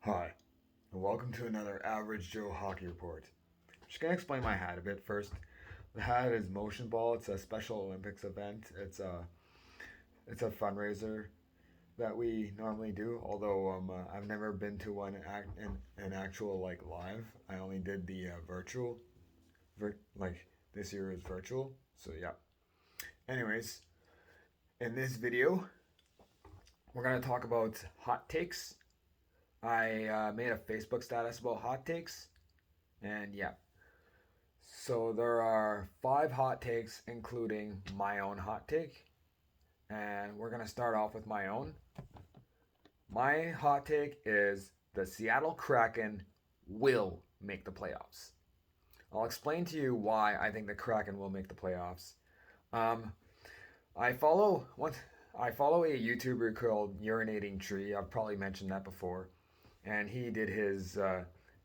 Hi, and welcome to another Average Joe Hockey Report. I'm just gonna explain my hat a bit first. The hat is Motion Ball. It's a Special Olympics event. It's a fundraiser that we normally do. Although I've never been to one in actual like live. I only did the virtual. Like this year is virtual. So yeah. Anyways, in this video, we're gonna talk about hot takes. I made a Facebook status about hot takes, and yeah. So there are five hot takes, including my own hot take, and we're gonna start off with my own. My hot take is the Seattle Kraken will make the playoffs. I'll explain to you why I think the Kraken will make the playoffs. Um, I follow what I follow a YouTuber called Urinating Tree. I've probably mentioned that before, and he did his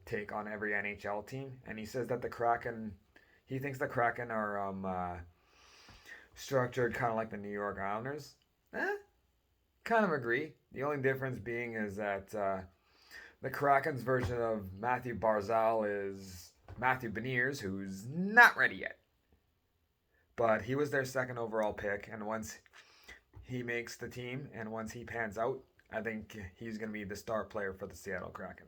take on every NHL team, and he says that the Kraken, he thinks the Kraken are structured kind of like the New York Islanders. Kind of agree. The only difference being is that the Kraken's version of Matthew Barzal is Matthew Beniers, who's not ready yet. But he was their second overall pick, and once he makes the team and once he pans out, I think he's going to be the star player for the Seattle Kraken.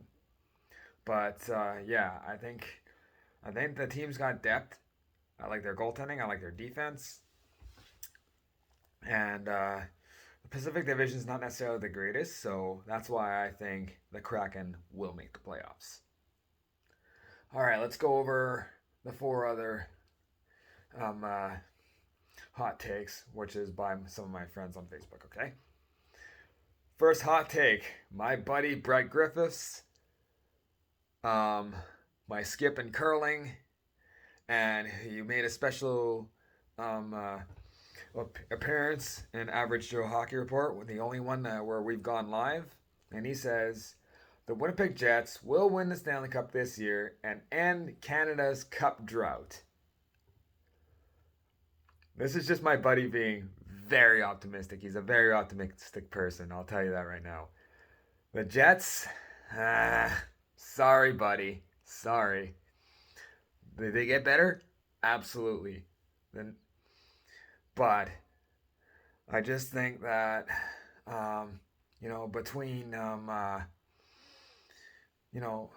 But yeah, I think the team's got depth. I like their goaltending. I like their defense. And the Pacific Division is not necessarily the greatest, so that's why I think the Kraken will make the playoffs. All right, let's go over the four other hot takes, which is by some of my friends on Facebook. Okay. First hot take: my buddy Brett Griffiths, my skip and curling, and he made a special appearance in Average Joe Hockey Report, with the only one where we've gone live, and he says the Winnipeg Jets will win the Stanley Cup this year and end Canada's cup drought. This is just my buddy being very optimistic. He's a very optimistic person. I'll tell you that right now. The Jets, sorry, buddy. Sorry. Did they get better? Absolutely. Then, but I just think that, between, you know,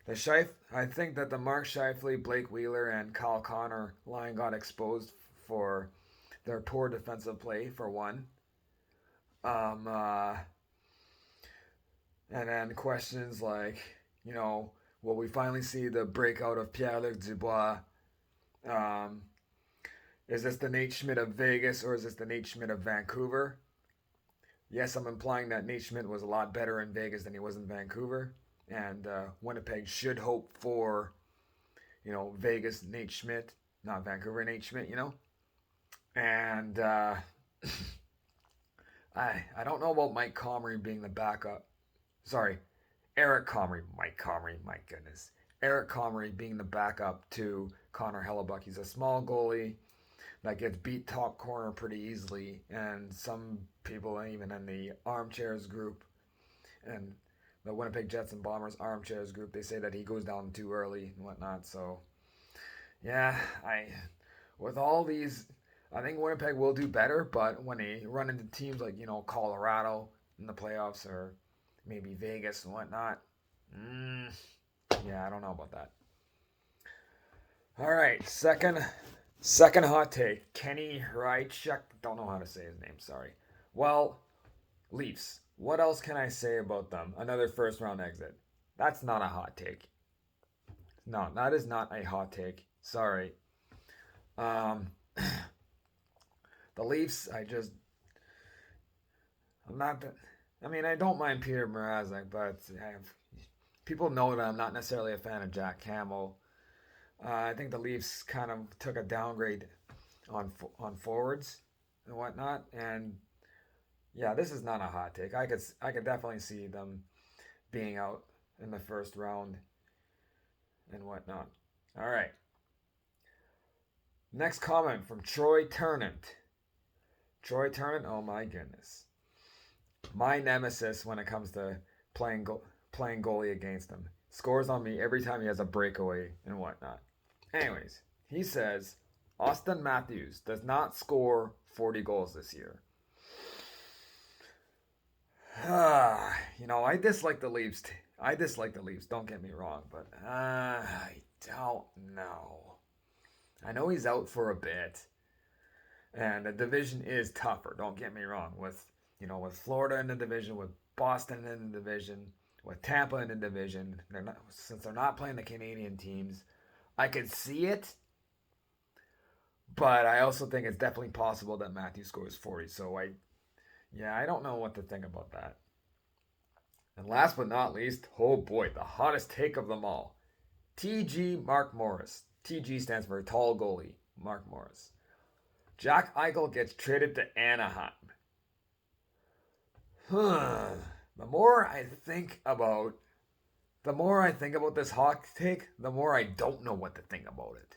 I think that the Mark Scheifele, Blake Wheeler, and Kyle Connor line got exposed for their poor defensive play, for one. Um, uh, and then questions like, will we finally see the breakout of Pierre-Luc Dubois? Um, is this the Nate Schmidt of Vegas, or is this the Nate Schmidt of Vancouver? Yes, I'm implying that Nate Schmidt was a lot better in Vegas than he was in Vancouver. And Winnipeg should hope for, Vegas Nate Schmidt, not Vancouver Nate Schmidt. And I don't know about Mike Comrie being the backup. Sorry, Eric Comrie. Mike Comrie, my goodness. Eric Comrie being the backup to Connor Hellebuck. He's a small goalie that gets beat top corner pretty easily. And some people, even in the Armchairs group and the Winnipeg Jets and Bombers Armchairs group, they say that he goes down too early and whatnot. So, yeah, with all these, I think Winnipeg will do better. But when they run into teams like Colorado in the playoffs, or maybe Vegas and whatnot, yeah, I don't know about that. All right, second hot take: Kenny Rychuk. Don't know how to say his name. Sorry. Well, Leafs. What else can I say about them? Another first round exit. That's not a hot take. No, that is not a hot take. Sorry. Um, the Leafs, I'm not, I mean, I don't mind Peter Mrazek, but people know that I'm not necessarily a fan of Jack Campbell. I think the Leafs kind of took a downgrade on forwards and whatnot, and yeah, this is not a hot take. I could definitely see them being out in the first round and whatnot. All right. Next comment from Troy Turnant. Oh my goodness. My nemesis when it comes to playing goalie against him. Scores on me every time he has a breakaway and whatnot. Anyways, he says Auston Matthews does not score 40 goals this year. I dislike the Leafs. I dislike the Leafs, don't get me wrong, but I don't know. I know he's out for a bit, and the division is tougher, don't get me wrong. With Florida in the division, with Boston in the division, with Tampa in the division, since they're not playing the Canadian teams, I could see it, but I also think it's definitely possible that Matthews scores 40. So I don't know what to think about that. And last but not least, oh boy, the hottest take of them all. TG Mark Morris. TG stands for tall goalie, Mark Morris. Jack Eichel gets traded to Anaheim. The more I think about this hot take, the more I don't know what to think about it.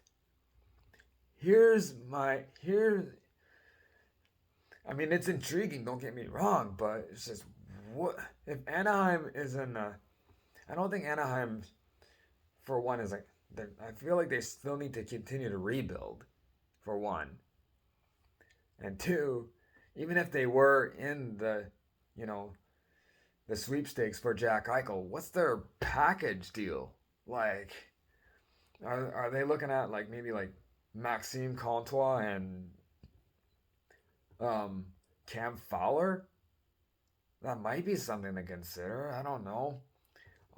It's intriguing, don't get me wrong, but it's just, what if Anaheim is I don't think Anaheim, for one, is like, I feel like they still need to continue to rebuild, for one. And two, even if they were in the sweepstakes for Jack Eichel, what's their package deal? Like, are they looking at maybe Maxime Comtois and Cam Fowler? That might be something to consider. I don't know.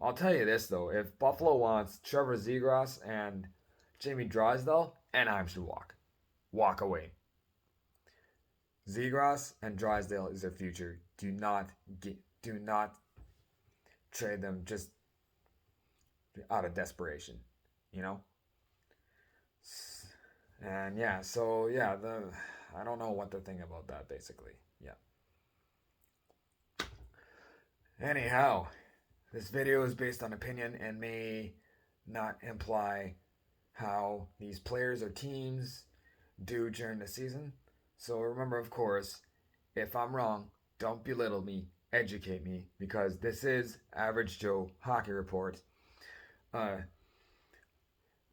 I'll tell you this though: if Buffalo wants Trevor Zegras and Jamie Drysdale, Anaheim should walk away. Zegras and Drysdale is their future. Do not trade them just out of desperation, And I don't know what to think about that, basically. Yeah. Anyhow, this video is based on opinion and may not imply how these players or teams do during the season. So remember, of course, if I'm wrong, don't belittle me, educate me, because this is Average Joe Hockey Report.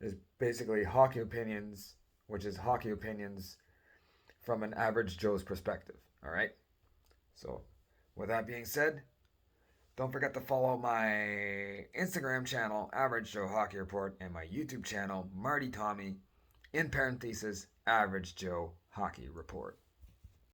It's basically hockey opinions, which is hockey opinions from an average Joe's perspective. All right? So, with that being said, don't forget to follow my Instagram channel, Average Joe Hockey Report, and my YouTube channel, Marty Tommy, in parentheses, Average Joe Hockey Report.